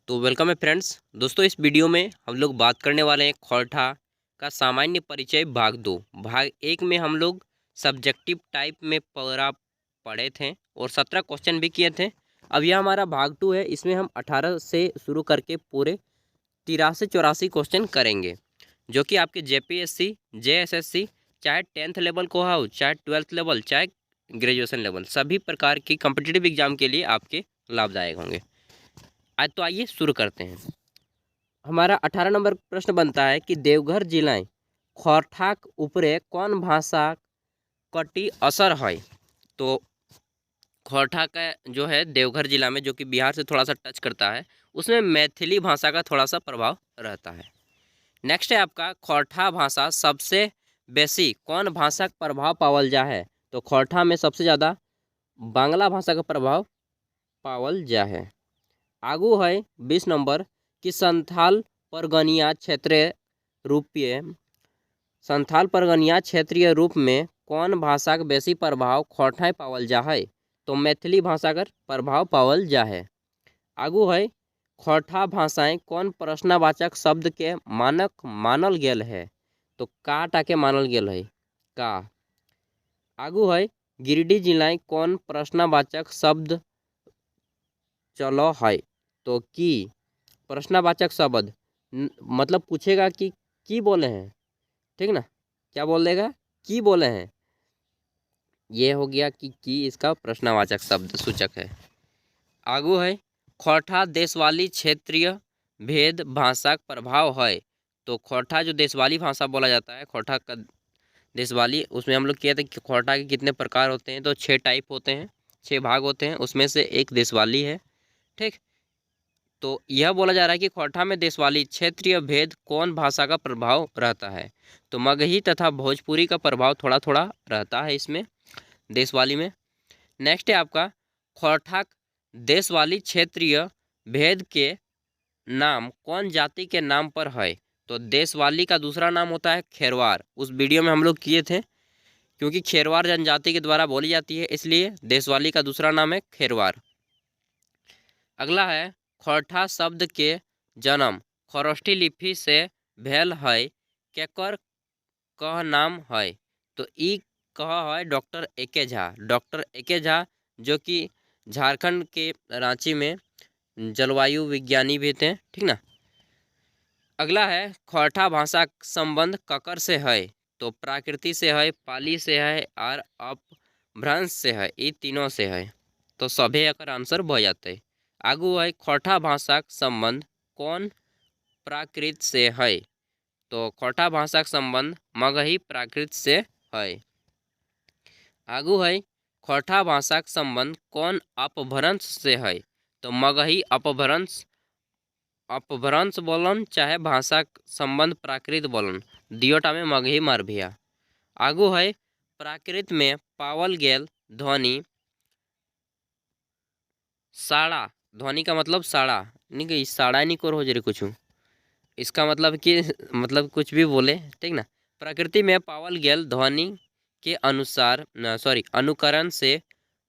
तो वेलकम है फ्रेंड्स। दोस्तों इस वीडियो में हम लोग बात करने वाले हैं खौठा का सामान्य परिचय भाग 2। भाग 1 में हम लोग सब्जेक्टिव टाइप में पूरा पढ़े थे और 17 क्वेश्चन भी किए थे। अब यह हमारा भाग 2 है। इसमें हम 18 से शुरू करके पूरे 83-84 क्वेश्चन करेंगे, जो कि आपके जेपीएससी, जेएसएससी, चाहे 10th लेवल को हो, चाहे 12th लेवल, चाहे ग्रेजुएशन लेवल, सभी प्रकार की कॉम्पिटिटिव एग्जाम के लिए आपके लाभदायक होंगे। आज तो आइए शुरू करते हैं। हमारा 18 नंबर प्रश्न बनता है कि देवघर जिलाएं खौठाक उपरे कौन भाषा कटी असर है। तो खौठा का जो है देवघर जिला में, जो कि बिहार से थोड़ा सा टच करता है, उसमें मैथिली भाषा का थोड़ा सा प्रभाव रहता है। नेक्स्ट है आपका खौठा भाषा सबसे बेसी कौन भाषा का प्रभाव पावल जा है। तो खौठा में सबसे ज़्यादा बांग्ला भाषा का प्रभाव पावल जा है। आगू है 20 नंबर कि संथाल परगनिया क्षेत्रीय रूप में कौन भाषा का बेसी प्रभाव खौठाई पावल जा है। तो मैथिली भाषा का प्रभाव पावल जा है। आगू है खौठा भाषाएं कौन प्रश्नवाचक शब्द के मानक मानल गेल है। तो का टाके मानल गेल है का। आगू है गिरिडीह जिलाएं कौन प्रश्नवाचक शब्द चलो है। तो की प्रश्नवाचक शब्द मतलब पूछेगा कि की बोले हैं, ठीक ना, क्या बोल देगा, की बोले हैं। ये हो गया कि की इसका प्रश्नवाचक शब्द सूचक है। आगू है खौठा देशवाली क्षेत्रीय भेद भाषा का प्रभाव है। तो खौठा जो देशवाली भाषा बोला जाता है, खौठा का देशवाली, उसमें हम लोग किए थे कि खौठा के कितने प्रकार होते हैं। तो 6 टाइप होते हैं, 6 भाग होते हैं, उसमें से एक देशवाली है। ठीक, तो यह बोला जा रहा है कि खौठा में देशवाली क्षेत्रीय भेद कौन भाषा का प्रभाव रहता है। तो मगही तथा भोजपुरी का प्रभाव थोड़ा थोड़ा रहता है इसमें, देशवाली में। नेक्स्ट है आपका खौठा देशवाली क्षेत्रीय भेद के नाम कौन जाति के नाम पर है। तो देशवाली का दूसरा नाम होता है खेरवार। उस वीडियो में हम लोग किए थे, क्योंकि खेरवार जनजाति के द्वारा बोली जाती है, इसलिए देशवाली का दूसरा नाम है खेरवार। अगला है खौठा शब्द के जन्म खरोष्ठी लिपि से भेल है, केकर कह नाम है। तो ई कह है डॉक्टर एके झा। डॉक्टर एके झा जो कि झारखंड के रांची में जलवायु विज्ञानी भी थे, ठीक ना। अगला है खौठा भाषा का संबंध ककर से है। तो प्राकृति से है, पाली से है और अपभ्रंश से है, ये तीनों से है। तो सभी एकर आंसर हो जाते है। आगू है खौठा भाषा का संबंध कौन प्राकृत से है। तो खौठा भाषा का संबंध मगही प्राकृत से है। आगू है खौठा भाषा का संबंध कौन अपभ्रंश से है। तो मगही अपभ्रंश, अपभ्रंश बोलन चाहे भाषा का संबंध प्राकृत बोलन, दियोटा में मगही मर भिया। आगू है प्राकृत में पावल गेल ध्वनि साड़ा। ध्वनि का मतलब साड़ा नहीं, कि साड़ा नहीं कर हो जरे कुछ, इसका मतलब कि मतलब कुछ भी बोले, ठीक ना। प्रकृति में पावल गेल ध्वनि के अनुसार अनुकरण से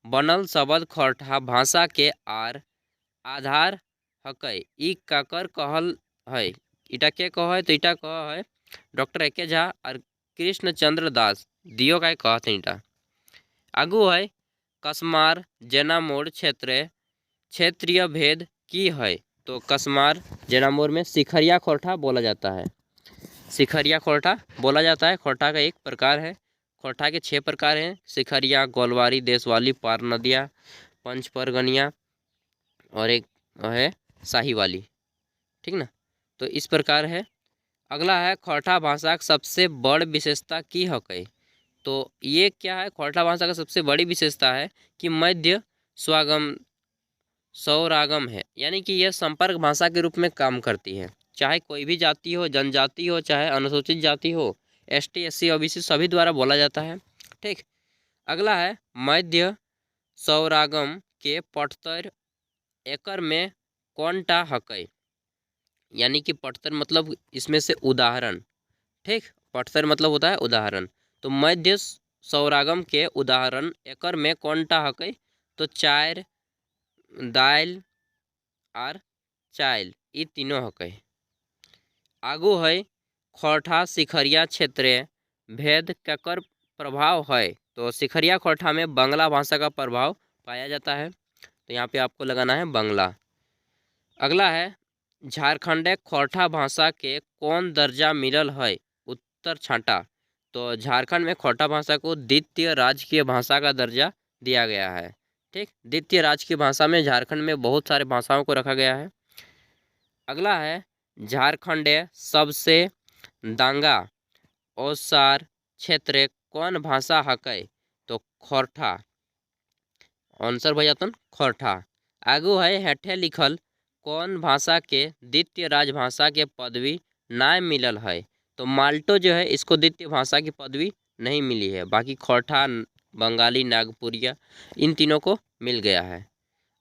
बनल शब्द खौठा भाषा के आधार हकै। ई काकर कहल है। इटा के कह है। तो इटा कह है डॉक्टर एके झा और कृष्ण चंद्र दास, दियो का कहते इटा। आगू है कसमार जेनामोड़ क्षेत्रीय भेद की है। तो कसमार जेनामोर में सिखरिया खौठा बोला जाता है। सिखरिया खौठा बोला जाता है, खौठा का एक प्रकार है। खौठा के 6 प्रकार हैं, सिखरिया, गोलवारी, देशवाली, पारनदिया, पंचपरगनिया और एक है साहीवाली, ठीक ना। तो इस प्रकार है। अगला है खौठा भाषा का सबसे बड़ विशेषता की है। तो ये क्या है, खौठा भाषा का सबसे बड़ी विशेषता है कि मध्य स्वागम स्वरागम है, यानी कि यह संपर्क भाषा के रूप में काम करती है। चाहे कोई भी जाति हो, जनजाति हो, चाहे अनुसूचित जाति हो, एसटी, एससी, ओबीसी सभी द्वारा बोला जाता है, ठीक। अगला है मध्य स्वरागम के पठतर एकर में कौनटा हकै। यानी कि पठतर मतलब इसमें से उदाहरण, ठीक। पठतर मतलब होता है उदाहरण। तो मध्य स्वरागम के उदाहरण एकर में कौनटा हकै। तो चार, दाल और चाइल, ई तीनों हकै। आगू है खोरठा सिखरिया क्षेत्रीय भेद केकर प्रभाव है। तो सिखरिया खोरठा में बंगला भाषा का प्रभाव पाया जाता है, तो यहाँ पे आपको लगाना है बंगला। अगला है झारखंडे खोरठा भाषा के कौन दर्जा मिलल है। उत्तर छांटा। तो झारखंड में खोरठा भाषा को द्वितीय राजकीय भाषा का दर्जा दिया गया है। ठीक, द्वितीय राजकीय भाषा में झारखंड में बहुत सारे भाषाओं को रखा गया है। अगला है झारखंडे सबसे दांगा ओसार क्षेत्र कौन भाषा हकै। तो खोरठा। आंसर भैया तन खोरठा। आगू है हेठे लिखल कौन भाषा के द्वितीय राजभाषा के पदवी ना मिलल है। तो माल्टो जो है इसको द्वितीय भाषा की पदवी नहीं मिली है, बाकी खोरठा, बंगाली, नागपुरिया इन तीनों को मिल गया है।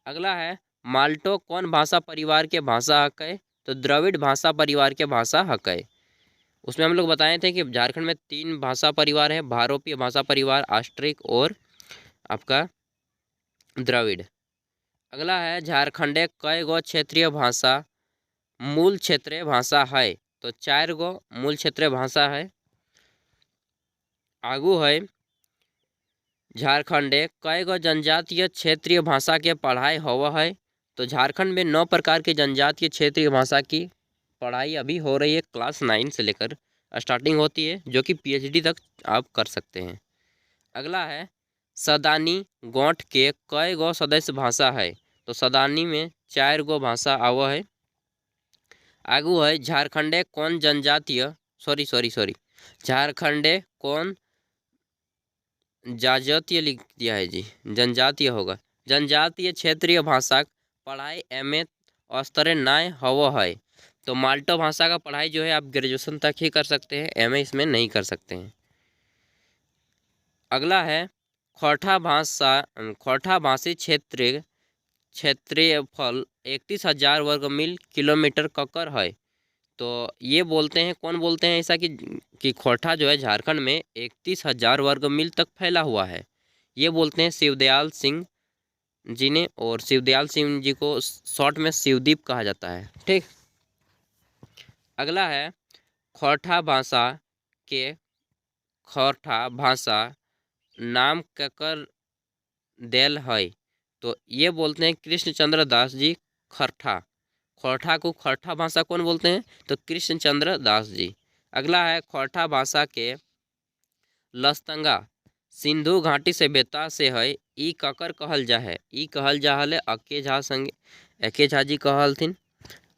अगला है माल्टो कौन भाषा परिवार के भाषा हकै। तो द्रविड़ भाषा परिवार के भाषा हकै। उसमें हम लोग बताए थे कि झारखंड में 3 भाषा परिवार है, भारोपीय भाषा परिवार, आस्ट्रिक और आपका द्रविड़। अगला है झारखंडे कई गो क्षेत्रीय भाषा मूल क्षेत्रीय भाषा है। तो 4 गो मूल क्षेत्रीय भाषा है। आगू है झारखंडे कई गो जनजातीय क्षेत्रीय भाषा के पढ़ाई होव है। तो झारखंड में 9 प्रकार की जनजातीय क्षेत्रीय भाषा की पढ़ाई अभी हो रही है। क्लास 9 से लेकर स्टार्टिंग होती है, जो कि PhD तक आप कर सकते हैं। अगला है सदानी गोठ के कई गो सदस्य भाषा है। तो सदानी में 4 गो भाषा आव है। आगू है झारखंडे कौन जनजातीय सॉरी झारखंडे कौन जातीय लिख दिया है जी, जनजातीय होगा। जनजातीय क्षेत्रीय भाषा पढ़ाई MA स्तरे नाय हव है। तो माल्टो भाषा का पढ़ाई जो है आप ग्रेजुएशन तक ही कर सकते हैं, MA इसमें नहीं कर सकते हैं। अगला है खोरठा भाषी क्षेत्रीय फल 31,000 वर्ग मील किलोमीटर ककर है। तो ये बोलते हैं, कौन बोलते हैं ऐसा कि खोरठा जो है झारखंड में 31,000 वर्ग मील तक फैला हुआ है। ये बोलते हैं शिवदयाल सिंह जी ने, और शिवदयाल सिंह जी को शॉर्ट में शिवदीप कहा जाता है। ठीक। अगला है खोरठा भाषा नाम केकर देल है। तो ये बोलते हैं कृष्णचंद्र दास जी खरठा। खोरठा को खरठा भाषा कौन बोलते हैं। तो कृष्णचंद्र दास जी। अगला है खोरठा भाषा के लस्तंगा सिंधु घाटी सभ्यता से है, ई ककर कहल जा है। ई कहल जा है अके झा संगे, एके झा जी कहलथिन,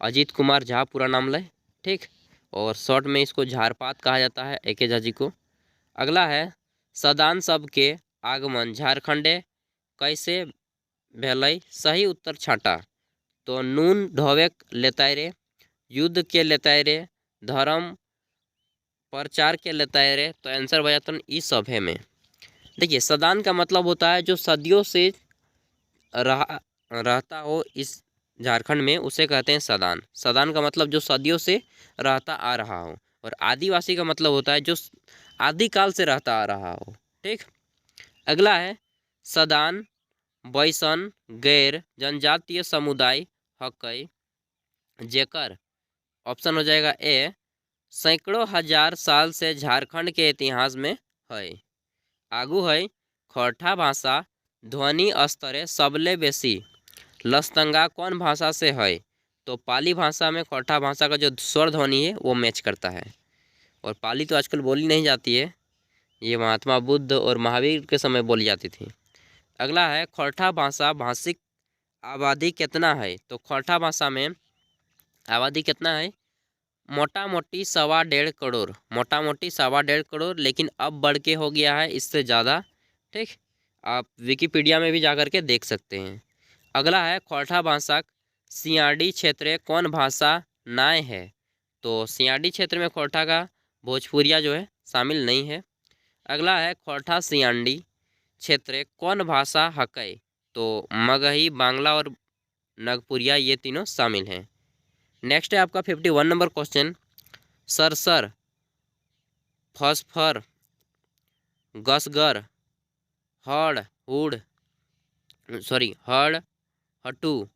अजीत कुमार झा पूरा नाम ले। ठीक, और शॉर्ट में इसको झारपात कहा जाता है, एके झा जी को। अगला है सदान सब के आगमन झारखंडे कैसे भेलै। सही उत्तर छाटा। तो नून ढोवे लेताय रे, युद्ध के लेताय रे, धर्म प्रचार के लेताय रे। तो आंसर बजा तो इस सब है में। देखिए सदान का मतलब होता है जो सदियों से रहता हो इस झारखंड में, उसे कहते हैं सदान। सदान का मतलब जो सदियों से रहता आ रहा हो, और आदिवासी का मतलब होता है जो आदिकाल से रहता आ रहा हो। ठीक। अगला है सदान बैसन गैर जनजातीय समुदाय हकै जेकर ऑप्शन हो जाएगा ए सैकड़ों हजार साल से झारखंड के इतिहास में है। आगू है खोरठा भाषा ध्वनि स्तरे सबले बेसी लस्तंगा कौन भाषा से है। तो पाली भाषा में खोरठा भाषा का जो स्वर ध्वनि है वो मैच करता है, और पाली तो आजकल बोली नहीं जाती है, ये महात्मा बुद्ध और महावीर के समय बोली जाती थी। अगला है खोरठा भाषा भाषिक आबादी कितना है। तो खोरठा भाषा में आबादी कितना है, मोटा मोटी 1.25 करोड़, मोटा मोटी 1.25 करोड़, लेकिन अब बढ़ के हो गया है इससे ज़्यादा। ठीक, आप विकिपीडिया में भी जा कर के देख सकते हैं। अगला है खोरठा भाषा सियाड़ी क्षेत्र कौन भाषा नाय है। तो सियाड़ी क्षेत्र में खोरठा का भोजपुरिया जो है शामिल नहीं है। अगला है खोरठा सियाड़ी क्षेत्र कौन भाषा हकै। तो मगही, बांग्ला और नगपुरिया ये तीनों शामिल हैं। नेक्स्ट है आपका 51 नंबर क्वेश्चन। सरसर, फॉस्फर, गसगर, हड़ हटू,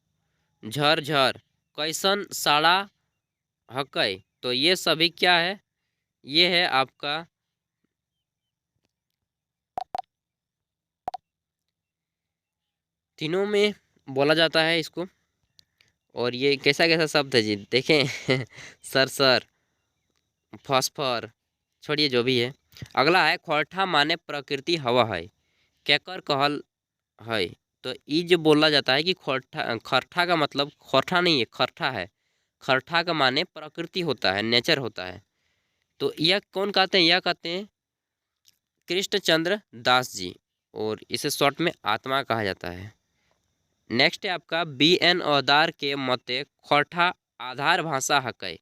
झरझर, कैसन साड़ा हकै, तो ये सभी क्या है, ये है आपका तीनों में बोला जाता है इसको। और ये कैसा कैसा शब्द है जी, देखें सर फॉस्फर, छोड़िए जो भी है। अगला है खोरठा माने प्रकृति हवा है, केकर कहल है। तो ये जो बोला जाता है कि खोरठा, खरठा का मतलब खोरठा नहीं है, खरठा है। खरठा का माने प्रकृति होता है, नेचर होता है। तो यह कौन कहते हैं, यह कहते हैं कृष्णचंद्र दास जी, और इसे शॉर्ट में आत्मा कहा जाता है। नेक्स्ट है आपका बी एन औदार के मते खोरठा आधार भाषा हकै।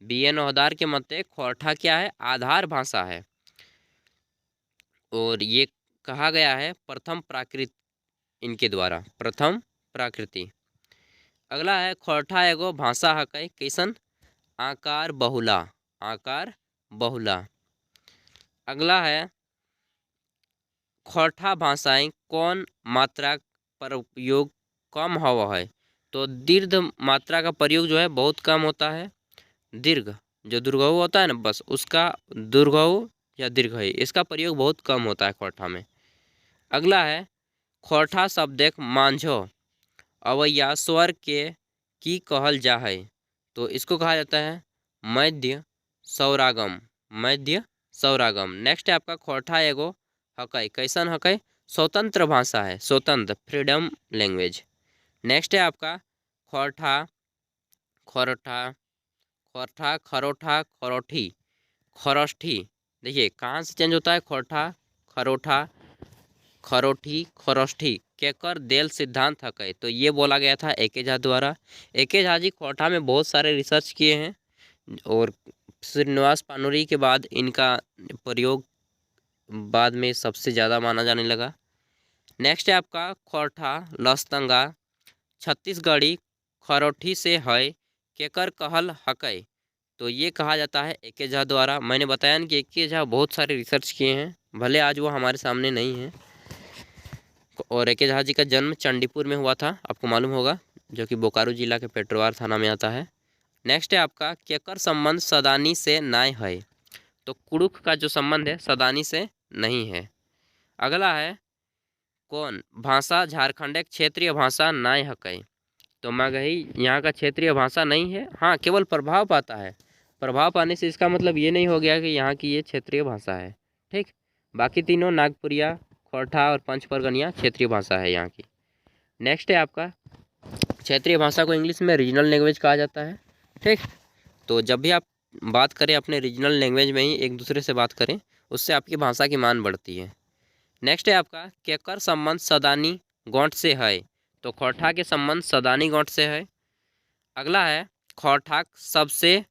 बी एन औदार के मते खोरठा क्या है, आधार भाषा है। और ये कहा गया है प्रथम प्राकृत, इनके द्वारा प्रथम प्राकृति। अगला है खोरठा एगो भाषा हकै, कैसन, आकार बहुला, आकार बहुला। अगला है खोरठा भाषाएं कौन मात्रा पर उपयोग कम हुआ है। तो दीर्घ मात्रा का प्रयोग जो है बहुत कम होता है। दीर्घ जो दुर्घऊ होता है ना, बस उसका दुर्घऊ या दीर्घई, इसका प्रयोग बहुत कम होता है खोरठा में। अगला है खोरठा शब्द एक मांझो अवैया स्वर के की कहल जा है। तो इसको कहा जाता है मध्य सौरागम, मध्य सौरागम। नेक्स्ट है आपका खोरठा एगो हकै, कैसन हकै, स्वतंत्र भाषा है, स्वतंत्र, फ्रीडम लैंग्वेज। नेक्स्ट है आपका खोरठा, खोरठा, खोरठा, खरोठा, खरोठी, खरोष्ठी। देखिए कहाँ से चेंज होता है, खोरठा, खरोठा, खरोठी, खरोष्ठी, केकर देल सिद्धांत हकै। तो ये बोला गया था एके झा द्वारा। एके झा जी खोरठा में बहुत सारे रिसर्च किए हैं, और श्रीनिवास पानुरी के बाद इनका प्रयोग बाद में सबसे ज़्यादा माना जाने लगा। नेक्स्ट है आपका खोरठा लस्तंगा छत्तीसगढ़ी खरोठी से है, केकर कहल हकै। तो ये कहा जाता है एके झा द्वारा। मैंने बताया ना कि एके झा बहुत सारे रिसर्च किए हैं, भले आज वो हमारे सामने नहीं है। और एके झा जी का जन्म चंडीपुर में हुआ था, आपको मालूम होगा, जो कि बोकारो जिला के पेटरवार थाना में आता है। नेक्स्ट है आपका केकर संबंध सदानी से नाय है। तो कुड़ुख का जो संबंध है सदानी से नहीं है। अगला है कौन भाषा झारखंड एक क्षेत्रीय भाषा नाय हकै। तो मगही यहाँ का क्षेत्रीय भाषा नहीं है, हाँ केवल प्रभाव पाता है। प्रभाव पाने से इसका मतलब ये नहीं हो गया कि यहाँ की ये क्षेत्रीय भाषा है, ठीक। बाकी तीनों नागपुरिया, खोरठा और पंचपरगनिया क्षेत्रीय भाषा है यहाँ की। नेक्स्ट है आपका क्षेत्रीय भाषा को इंग्लिश में रीजनल लैंग्वेज कहा जाता है, ठीक। तो जब भी आप बात करें अपने रीजनल लैंग्वेज में ही एक दूसरे से बात करें, उससे आपकी भाषा की मान बढ़ती है। नेक्स्ट है आपका केकर संबंध सदानी गौंठ से है। तो खोरठा के संबंध सदानी गौंठ से है। अगला है खोरठा सबसे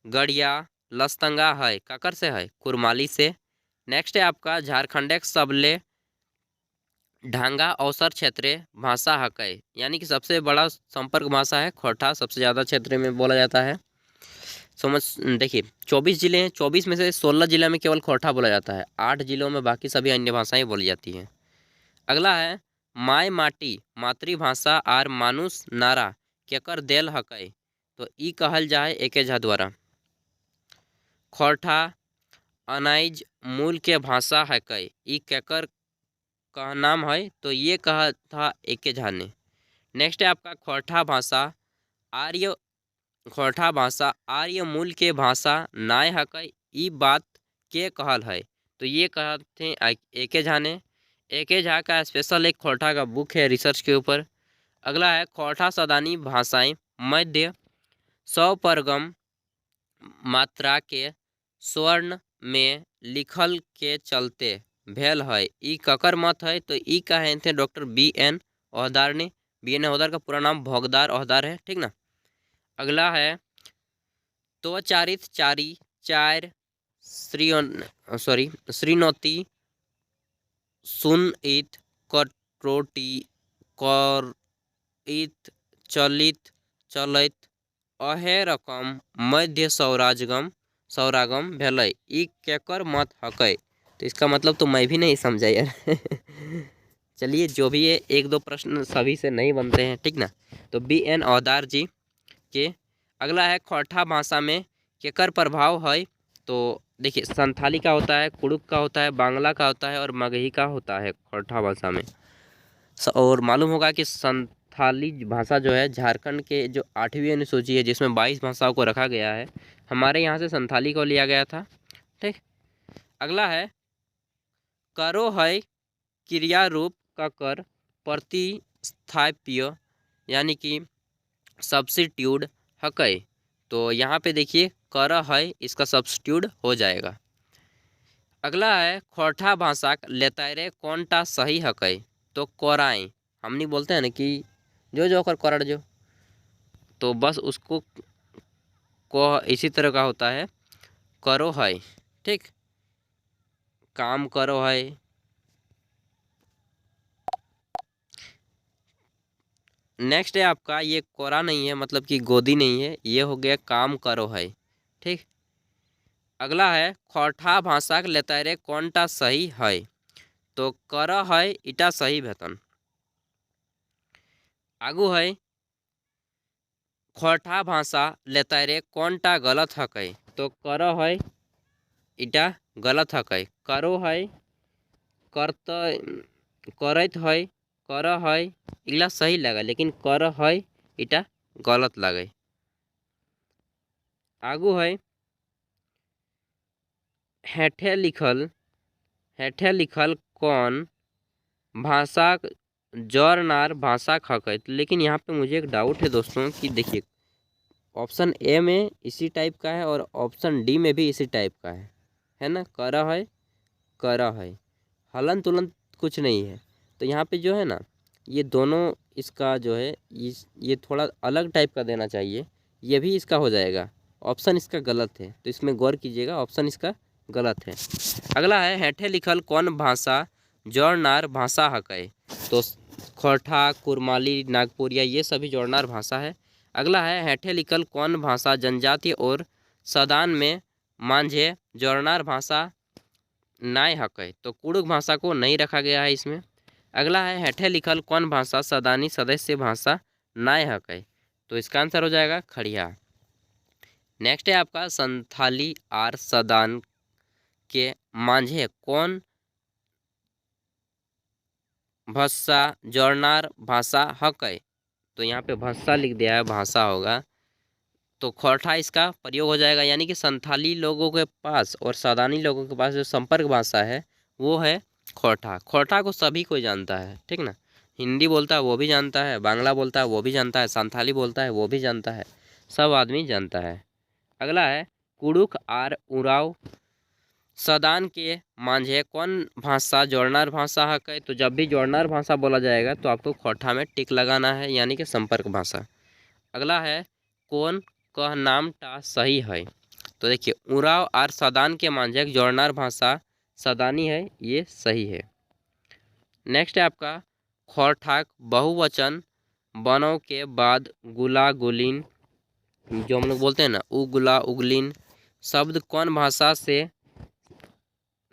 गढ़िया लस्तंगा है, काकर से है, कुरमाली से। नेक्स्ट है आपका झारखंड एक सबले ढांगा अवसर क्षेत्रीय भाषा हकै, यानी कि सबसे बड़ा संपर्क भाषा है खोरठा, सबसे ज़्यादा क्षेत्र में बोला जाता है। समझ, देखिए 24 जिले हैं, 24 में से 16 जिले में केवल खोरठा बोला जाता है, 8 जिलों में बाकी सभी अन्य भाषाएं बोली जाती हैं। अगला है माय माटी मातृभाषा आर मानुष नारा केकर देल हकै। तो ई कहल जाए एके झा द्वारा। खोरठा अनाइज मूल के भाषा हकै, ई केकर का नाम है। तो ये कहा था एके झा ने। नेक्स्ट है आपका खोरठा भाषा आर्य, खोरठा भाषा आर्य मूल के भाषा नाय हकै, ई बात के कहल है। तो ये कहा थे एके झा ने। एके झा का स्पेशल एक खोरठा का बुक है रिसर्च के ऊपर। अगला है खोरठा सदानी भाषाएं मध्य सौपरगम मात्रा के स्वर्ण में लिखल के चलते भेल है, ई ककर मत है। तो ई कहे थे डॉक्टर बी एन औहदार ने। बी एन औहदार का पूरा नाम भोगदार औहदार है, ठीक ना। अगला है त्वचारित चारी चार श्रीनोती सुन इत कटोटी कर इत चलित चलित अहे रकम मध्य सौरागम भेलै, ई केकर मत हकै। तो इसका मतलब तो मैं भी नहीं समझा यार चलिए जो भी है, एक दो प्रश्न सभी से नहीं बनते हैं, ठीक ना। तो बी एन औहदार जी के। अगला है खोरठा भाषा में केकर प्रभाव है। तो देखिए संथाली का होता है, कुड़ुक का होता है, बांग्ला का होता है और मगही का होता है खोरठा भाषा में। और मालूम होगा कि संथाली भाषा जो है झारखंड के जो 8वीं अनुसूची है जिसमें 22 भाषाओं को रखा गया है, हमारे यहाँ से संथाली को लिया गया था। ठीक। अगला है करो है क्रिया रूप का कर प्रतिस्थाप्य यानी कि सब्स्टिट्यूट हकै। तो यहाँ पे देखिए कर है इसका सब्स्टिट्यूट हो जाएगा। अगला है खोरठा भाषा लेतारे कौनटा सही हकै। तो कोराएं हमनी बोलते हैं ना कि जो जो कर करड़ जो, तो बस उसको को इसी तरह का होता है करो है। ठीक, काम करो है। नेक्स्ट है आपका ये कोरा नहीं है, मतलब कि गोदी नहीं है, ये हो गया काम करो है। ठीक। अगला है खोरठा भाषा लेतारे कौनटा सही है। तो कर है इटा सही भेतन। आगू है खोरठा भाषा लेतारे कौनटा गलत हकै। तो कर है इटा गलत हकै। करो है करत करत है कर है इला सही लगा, लेकिन कर है इटा गलत लगे। आगू है हेठे लिखल कौन भाषा जर नार भाषा हकै। लेकिन यहाँ पे मुझे एक डाउट है दोस्तों कि देखिए ऑप्शन ए में इसी टाइप का है और ऑप्शन डी में भी इसी टाइप का है ना। कर है हलन तुलन कुछ नहीं है। तो यहाँ पे जो है ना ये दोनों इसका जो है ये थोड़ा अलग टाइप का देना चाहिए, ये भी इसका हो जाएगा। ऑप्शन इसका गलत है, तो इसमें गौर कीजिएगा, ऑप्शन इसका गलत है। अगला है हेठे लिखल कौन भाषा जोड़नार भाषा हकै। तो खोरठा, कुरमाली, नागपुरिया ये सभी जोड़नार भाषा है। अगला है हेठे लिखल कौन भाषा जनजाति और सदान में मांझे जोड़नार भाषा नाय हकै। तो कुड़ुक भाषा को नहीं रखा गया है इसमें। अगला है हेठे लिखल कौन भाषा सदानी सदस्य भाषा नाय हकै। तो इसका आंसर हो जाएगा खड़िया। नेक्स्ट है आपका संथाली आर सदान के मांझे कौन भाषा जोड़नार भाषा हकै। तो यहाँ पे भाषा लिख दिया है, भाषा होगा। तो खोरठा इसका प्रयोग हो जाएगा, यानी कि संथाली लोगों के पास और सदानी लोगों के पास जो संपर्क भाषा है वो है खोरठा। खोरठा को सभी कोई जानता है, ठीक ना। हिंदी बोलता है वो भी जानता है, बांग्ला बोलता है वो भी जानता है, संथाली बोलता है वो भी जानता है, सब आदमी जानता है। अगला है कुड़ुक आर उराव सदान के मांझे कौन भाषा जोड़नार भाषा है। तो जब भी जोड़नार भाषा बोला जाएगा तो आपको खोरठा में टिक लगाना है, यानी कि संपर्क भाषा। अगला है कौन कह नाम टा सही है। तो देखिए उराव और सदान के मांझे जोड़नार भाषा सदानी है, ये सही है। नेक्स्ट है आपका खोरठाक बहुवचन बनों के बाद गुला गुलिन, जो हम लोग बोलते हैं ना उगुला उगलिन, शब्द कौन भाषा से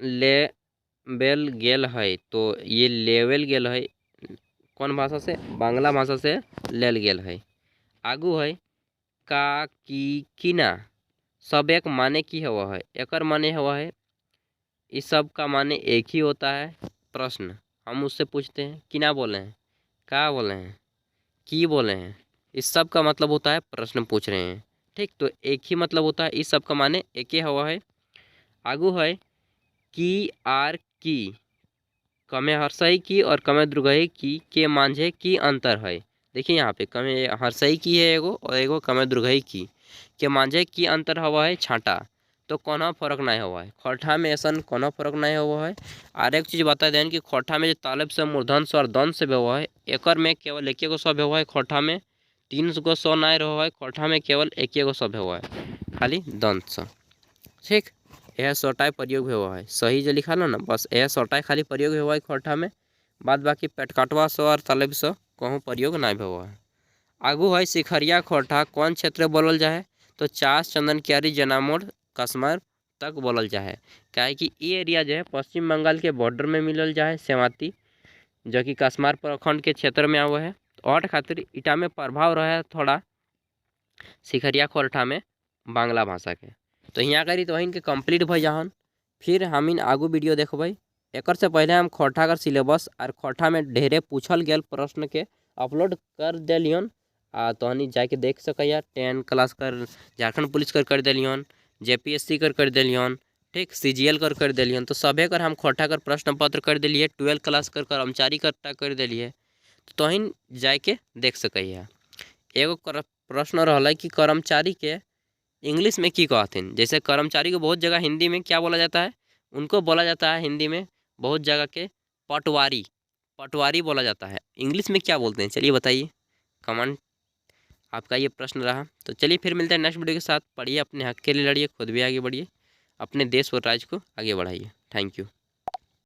लेबल गेल है। तो ये लेवल गेल है कौन भाषा से, बांग्ला भाषा से लेल गेल है। आगू है का की किना सब एक माने की हवा है। एकर माने हवा है, इस सब का माने एक ही होता है। प्रश्न हम उससे पूछते हैं किना बोले हैं, क्या बोले हैं, की बोले हैं, इस सब का मतलब होता है प्रश्न पूछ रहे हैं। ठीक, तो एक ही मतलब होता है, इस सब का माने एक ही हवा है। आगू है की आर की कमे हर्षई की और कमे द्रुगही की के मांझे की अंतर है। देखिए यहाँ पे कमे हर्षई की है एगो और एगो कमे द्रुगही की के मांझे की अंतर हवा है छाटा। तो कोनो फर्क नहीं हुआ है, खोरठा में ऐसा कोनो फर्क नहीं हुआ है। और एक चीज़ बता दें कि खोरठा में जो तालब से मूर्धन स्वर दंत से व्यवहार है, एकर में केवल एक गो स्व व्यवहार है। खोरठा में 3 गो स्व नहीं रहा है, खोरठा में केवल एक गो स्व व्यवहार है, खाली दंत से। ठीक, यह सोटाई प्रयोग हुआ है, सही जो लिखा लो ना बस यह सोटाई खाली प्रयोग हुआ है खोरठा में, बाद बाकी पेटकाटवा सो और तलब सो कहूँ प्रयोग नहीं हुआ है। आगू है शिखरिया खोरठा कौन क्षेत्र बोलल जाए। तो चास चंदन क्यारी जनामोड़ कसमर तक बोलल जाए। क्या कि ये एरिया जो है पश्चिम बंगाल के बॉर्डर में मिलल जाए, सेवाती जो कि कसमार प्रखंड के क्षेत्र में आवे है। और खातिर इटा में प्रभाव रहा है थोड़ा सिखरिया खोरठा में बांग्ला भाषा के। तो यहाँ करी तो इनके कंप्लीट भई जहन। फिर हम इन आगू वीडियो देखबै। एक से पहले हम खोरठा कर सिलेबस और खोरठा में ढेरे पूछल गया प्रश्न के अपलोड कर दिलियन। तहनी जाके देख सकै। 10 क्लास कर झारखंड पुलिस कर दिलियन, JPSC कर दिलियन, ठीक, CGL कर दिलियन। तो सभे कर हम खोरठा कर प्रश्न पत्र कर दिलिए। 12 क्लास कर कर्मचारी कर दिलिए। तो तहन जाके देख सकै। एगो प्रश्न रहा कि कर्मचारी के इंग्लिश में की कहथिन। जैसे कर्मचारी को बहुत जगह हिंदी में क्या बोला जाता है, उनको बोला जाता है हिंदी में बहुत जगह के पटवारी, पटवारी बोला जाता है। इंग्लिश में क्या बोलते हैं, चलिए बताइए। कमेंट आपका ये प्रश्न रहा। तो चलिए फिर मिलते हैं नेक्स्ट वीडियो के साथ। पढ़िए, अपने हक के लिए लड़िए, खुद भी आगे बढ़िए, अपने देश और राज्य को आगे बढ़ाइए। Thank you.